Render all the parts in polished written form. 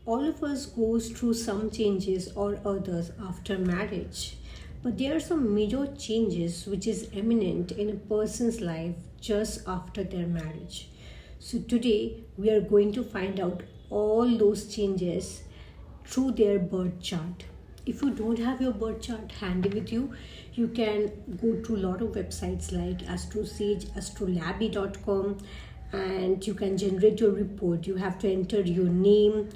All of us goes through some changes or others after marriage, but there are some major changes which is eminent in a person's life just after their marriage. So today we are going to find out all those changes through their birth chart. If you don't have your birth chart handy with you, you can go to a lot of websites like AstroSage, astrolabi.com, and you can generate your report. You have to enter your name,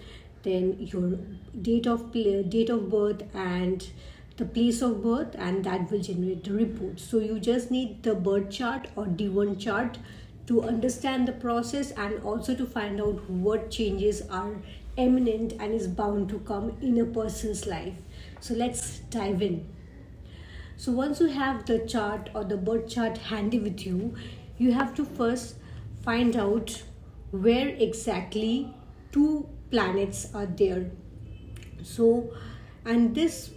then your date of birth and the place of birth, and that will generate the report. So you just need the birth chart or D1 chart to understand the process and also to find out what changes are imminent and is bound to come in a person's life. So let's dive in. So once you have the chart or the birth chart handy with you, you have to first find out where exactly two planets are there. So, and this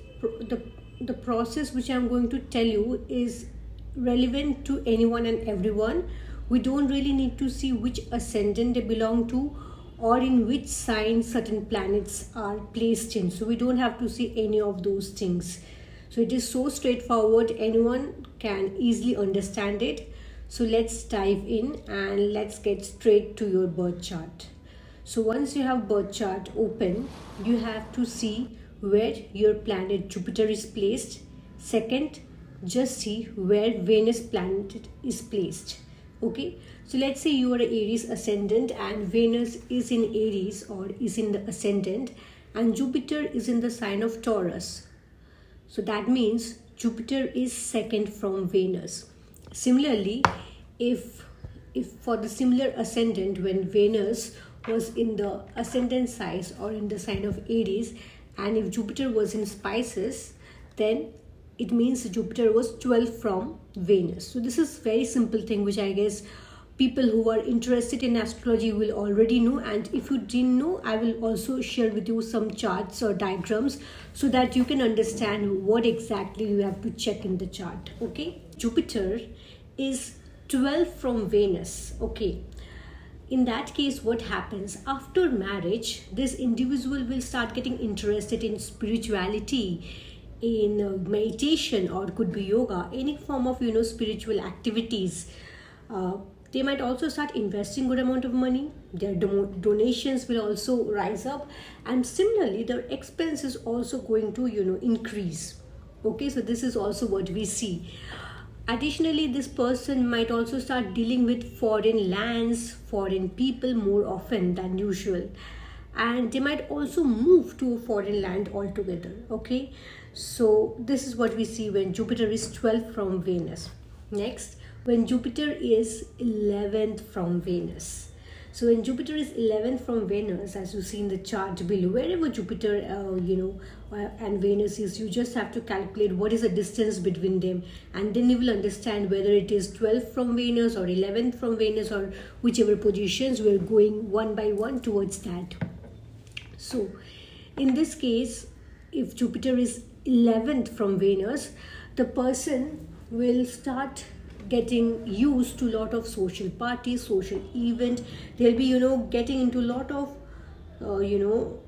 the process which I'm going to tell you is relevant to anyone and everyone. We don't really need to see which ascendant they belong to or in which sign certain planets are placed in. So we don't have to see any of those things. So it is so straightforward, anyone can easily understand it. So let's dive in and let's get straight to your birth chart. So once you have birth chart open, you have to see where your planet Jupiter is placed. Second, just see where Venus planet is placed. Okay, so let's say you are an Aries ascendant and Venus is in Aries or is in the ascendant, and Jupiter is in the sign of Taurus. So that means Jupiter is second from Venus. Similarly, if for the similar ascendant, when Venus was in the ascendant sign or in the sign of Aries, and if Jupiter was in Pisces, then it means Jupiter was 12 from Venus. So this is very simple thing which I guess people who are interested in astrology will already know, and if you didn't know, I will also share with you some charts or diagrams so that you can understand what exactly you have to check in the chart. Okay, Jupiter is 12 from Venus. Okay, in that case, what happens after marriage, this individual will start getting interested in spirituality, in meditation, or could be yoga, any form of spiritual activities. They might also start investing good amount of money. Their donations will also rise up, and similarly their expense is also going to increase. Okay, so this is also what we see. Additionally, this person might also start dealing with foreign lands, foreign people more often than usual, and they might also move to a foreign land altogether. Okay, so this is what we see when Jupiter is 12 from Venus. Next, when Jupiter is 11th from Venus. So when Jupiter is 11th from Venus, as you see in the chart below, wherever Jupiter and Venus is, you just have to calculate what is the distance between them, and then you will understand whether it is 12th from Venus or 11th from Venus or whichever positions. We are going one by one towards that. So in this case, if Jupiter is 11th from Venus, the person will start getting used to a lot of social parties, social event. They'll be getting into a lot of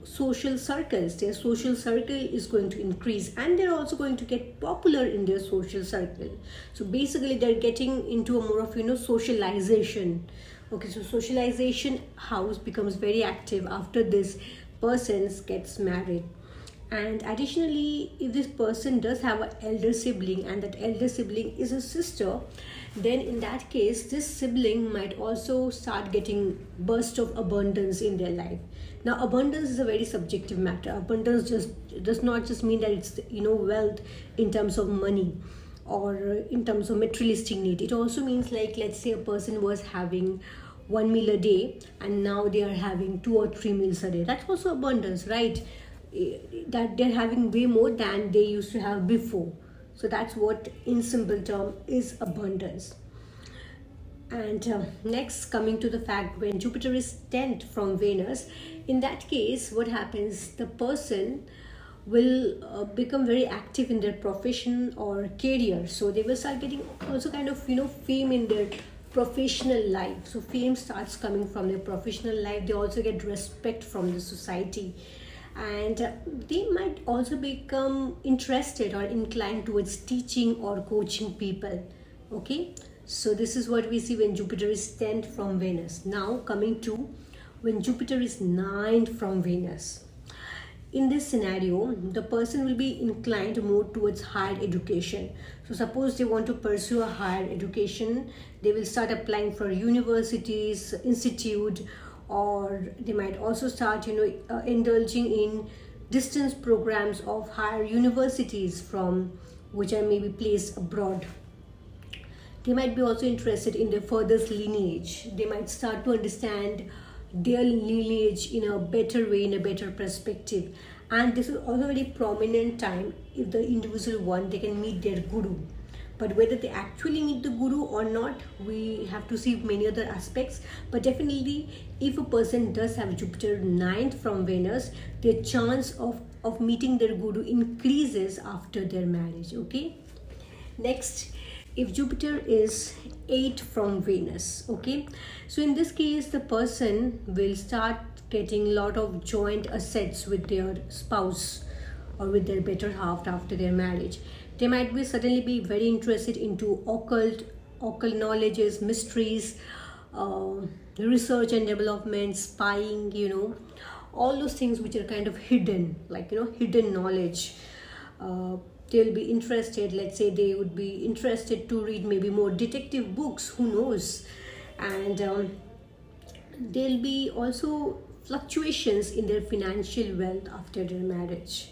social circles. Their social circle is going to increase, and they're also going to get popular in their social circle. So basically they're getting into a more of socialization. Okay, so socialization house becomes very active after this person gets married. And additionally, if this person does have an elder sibling and that elder sibling is a sister, then in that case this sibling might also start getting burst of abundance in their life. Now abundance is a very subjective matter. Abundance just does not just mean that it's wealth in terms of money or in terms of materialistic need. It also means, like, let's say a person was having one meal a day and now they are having 2 or 3 meals a day. That's also abundance, right? That they're having way more than they used to have before. So that's what in simple term is abundance. And next, coming to the fact, when Jupiter is 10th from Venus, in that case what happens, the person will become very active in their profession or career. So they will start getting also kind of fame in their professional life. So fame starts coming from their professional life. They also get respect from the society, and they might also become interested or inclined towards teaching or coaching people. Okay, so this is what we see when Jupiter is 10th from Venus. Now coming to when Jupiter is 9th from Venus. In this scenario, the person will be inclined more towards higher education. So suppose they want to pursue a higher education, they will start applying for universities, institute, or they might also start indulging in distance programs of higher universities from which are maybe placed abroad. They might be also interested in their furthest lineage. They might start to understand their lineage in a better way, in a better perspective. And this is also a very prominent time if the individual want, they can meet their guru. But whether they actually meet the guru or not, we have to see many other aspects. But definitely, if a person does have Jupiter 9th from Venus, their chance of meeting their guru increases after their marriage. Okay. Next, if Jupiter is 8 from Venus, okay, so in this case the person will start getting a lot of joint assets with their spouse or with their better half after their marriage. They might be suddenly be very interested into occult knowledges, mysteries, research and development, spying, all those things which are kind of hidden, like hidden knowledge. They'll be interested, let's say they would be interested to read maybe more detective books, who knows. And there'll be also fluctuations in their financial wealth after their marriage.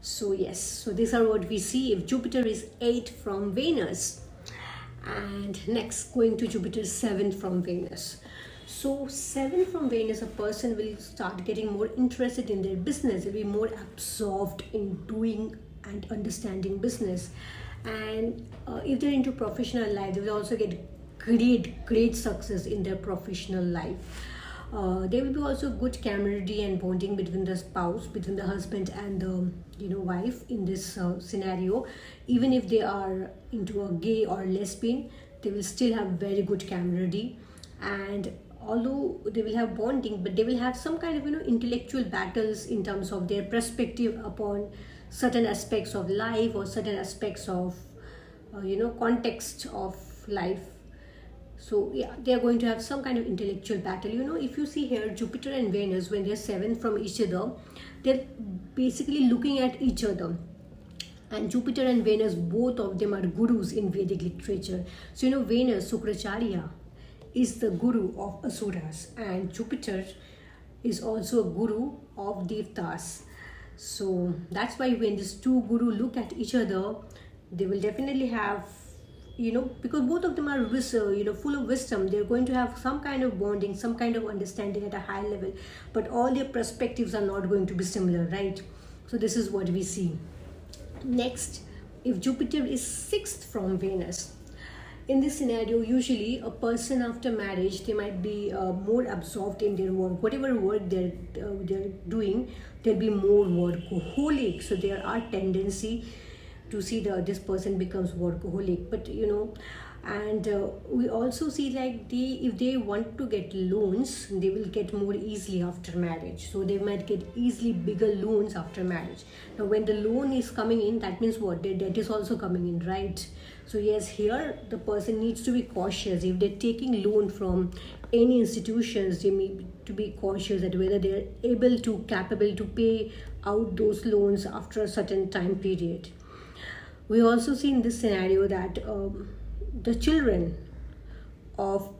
So yes, so these are what we see if Jupiter is 8 from Venus. And next, going to Jupiter 7 from Venus. So 7 from Venus, a person will start getting more interested in their business. They'll be more absorbed in doing and understanding business. And if they're into professional life, they will also get great success in their professional life. There will be also good camaraderie and bonding between the spouse, between the husband and the wife in this scenario. Even if they are into a gay or lesbian, they will still have very good camaraderie. And although they will have bonding, but they will have some kind of intellectual battles in terms of their perspective upon certain aspects of life or certain aspects of context of life. So yeah, they are going to have some kind of intellectual battle. If you see here, Jupiter and Venus, when they're 7 from each other, they're basically looking at each other. And Jupiter and Venus, both of them are gurus in Vedic literature. So Venus, Sukracharya, is the guru of Asuras, and Jupiter is also a guru of Devtas. So that's why when these two gurus look at each other, they will definitely have, because both of them are full of wisdom, they're going to have some kind of bonding, some kind of understanding at a high level. But all their perspectives are not going to be similar, right? So this is what we see. Next, if Jupiter is 6th from Venus. In this scenario, usually a person after marriage, they might be more absorbed in their work. Whatever work they're doing, they'll be more workaholic. So there are tendency to see this person becomes workaholic. But and we also see like if they want to get loans, they will get more easily after marriage. So they might get easily bigger loans after marriage. Now when the loan is coming in, that means what? Their debt is also coming in, right? So yes, here the person needs to be cautious. If they're taking loan from any institutions, they need to be cautious that whether they're capable to pay out those loans after a certain time period. We also see in this scenario that the children of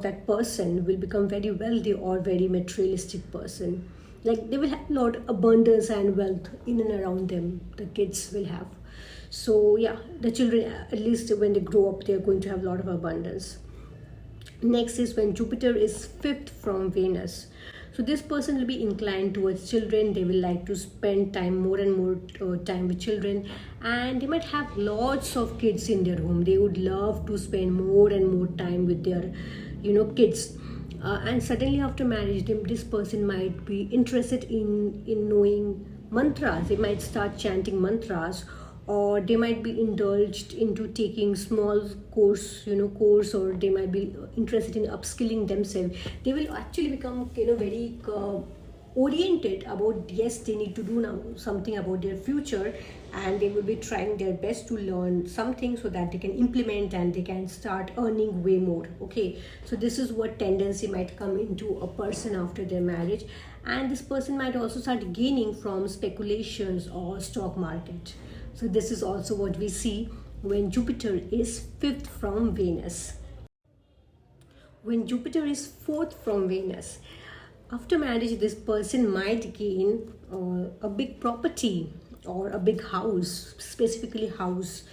that person will become very wealthy or very materialistic person. Like they will have a lot of abundance and wealth in and around them. The kids will have. So yeah, the children, at least when they grow up, they're going to have a lot of abundance. Next is when Jupiter is 5th from Venus. So this person will be inclined towards children. They will like to spend more and more time with children, and they might have lots of kids in their home. They would love to spend more and more time with their kids. And suddenly after marriage, this person might be interested in knowing mantras. They might start chanting mantras, or they might be indulged into taking small course, or they might be interested in upskilling themselves. They will actually become very oriented about, yes, they need to do now something about their future, and they will be trying their best to learn something so that they can implement and they can start earning way more. Okay, so this is what tendency might come into a person after their marriage. And this person might also start gaining from speculations or stock market. So this is also what we see when Jupiter is fifth from Venus. When Jupiter is fourth from Venus, after marriage, this person might gain a big property or a big house, specifically house,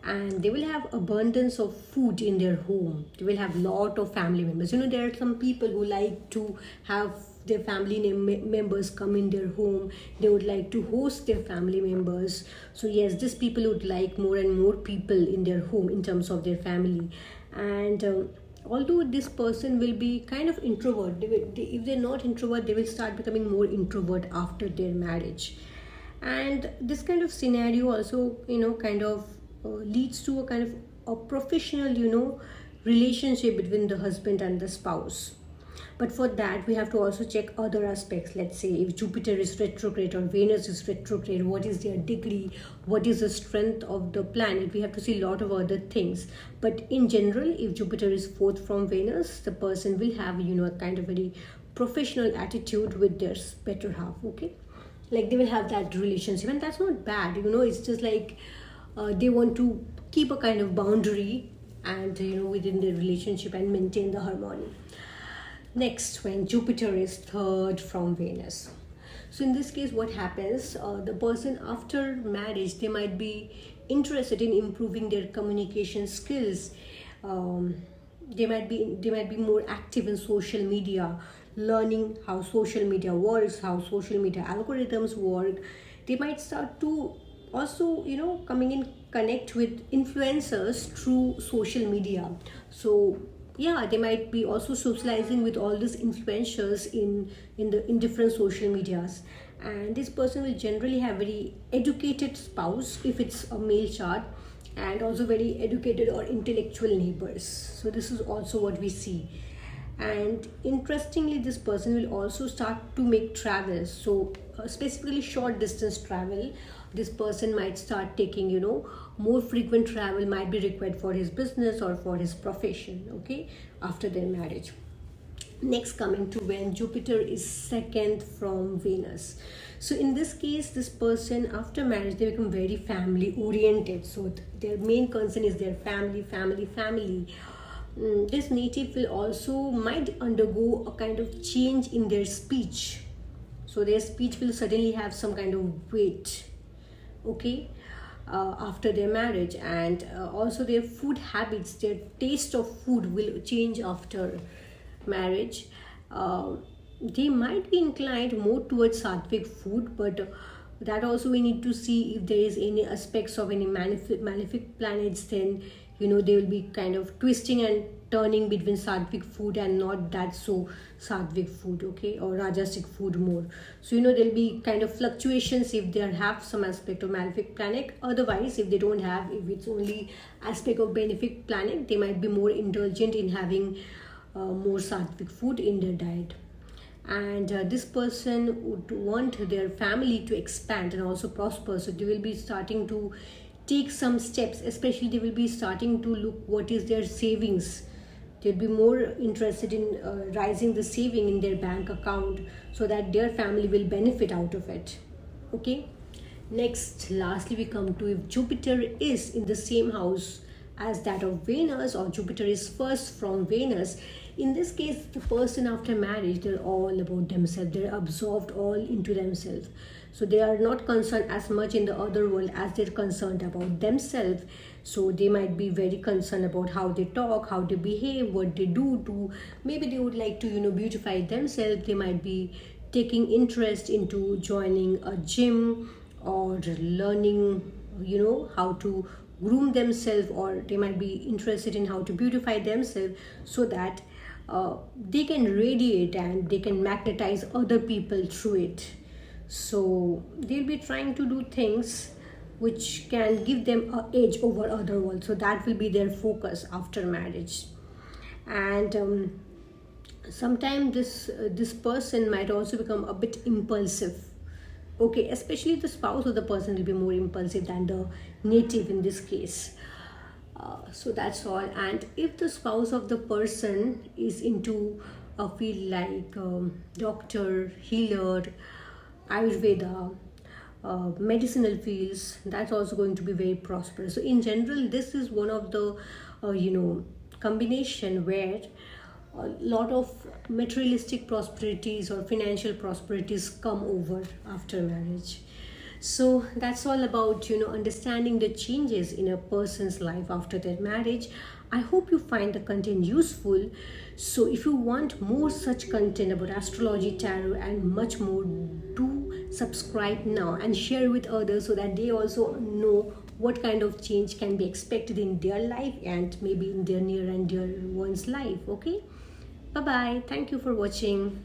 and they will have abundance of food in their home. They will have lot of family members. There are some people who like to have their family members come in their home. They would like to host their family members. So yes, these people would like more and more people in their home in terms of their family. And although this person will be kind of introvert, if they're not introvert, they will start becoming more introvert after their marriage. And this kind of scenario also kind of leads to a kind of a professional relationship between the husband and the spouse. But for that, we have to also check other aspects. Let's say if Jupiter is retrograde or Venus is retrograde, what is their degree? What is the strength of the planet? We have to see a lot of other things. But in general, if Jupiter is fourth from Venus, the person will have, a kind of very professional attitude with their better half. Okay, like they will have that relationship, and that's not bad. It's just like they want to keep a kind of boundary and within the relationship and maintain the harmony. Next, when Jupiter is third from Venus. So in this case, what happens? The person after marriage, they might be interested in improving their communication skills. They might be more active in social media, learning how social media works, how social media algorithms work. They might start to also coming in connect with influencers through social media. So yeah, they might be also socializing with all these influencers in different social medias. And this person will generally have very educated spouse if it's a male chart, and also very educated or intellectual neighbors. So this is also what we see. And interestingly, this person will also start to make travels. So specifically short distance travel, this person might start taking more frequent travel might be required for his business or for his profession. Okay, after their marriage. Next, coming to when Jupiter is second from Venus. So in this case, this person after marriage, they become very family oriented. So their main concern is their family. This native will also might undergo a kind of change in their speech. So their speech will suddenly have some kind of weight. Okay, after their marriage. And also their food habits, their taste of food will change after marriage. They might be inclined more towards sattvic food, but that also we need to see if there is any aspects of any malefic planets. Then they will be kind of twisting and turning between sattvic food and not that so sattvic food, okay, or rajasic food more. So there'll be kind of fluctuations if they have some aspect of malefic planet. Otherwise, if they don't have, if it's only aspect of benefic planet, they might be more indulgent in having more sattvic food in their diet. And this person would want their family to expand and also prosper. So they will be starting to take some steps, especially they will be starting to look what is their savings. They'll be more interested in rising the saving in their bank account so that their family will benefit out of it. Okay. Next, lastly, we come to if Jupiter is in the same house as that of Venus, or Jupiter is first from Venus. In this case, the person after marriage, they're all about themselves. They're absorbed all into themselves. So they are not concerned as much in the other world as they're concerned about themselves. So they might be very concerned about how they talk, how they behave, what they do to, maybe they would like to beautify themselves. They might be taking interest into joining a gym or learning how to groom themselves, or they might be interested in how to beautify themselves so that they can radiate and they can magnetize other people through it. So they'll be trying to do things which can give them a edge over other world. So that will be their focus after marriage. And sometimes this person might also become a bit impulsive. Okay, especially the spouse of the person will be more impulsive than the native in this case. So that's all. And if the spouse of the person is into a field like doctor, healer, Ayurveda, medicinal fields, that's also going to be very prosperous. So in general, this is one of the combination where a lot of materialistic prosperities or financial prosperities come over after marriage. So that's all about understanding the changes in a person's life after their marriage. I hope you find the content useful. So if you want more such content about astrology, tarot, and much more, do subscribe now and share with others so that they also know what kind of change can be expected in their life and maybe in their near and dear one's life. Okay, bye bye, thank you for watching.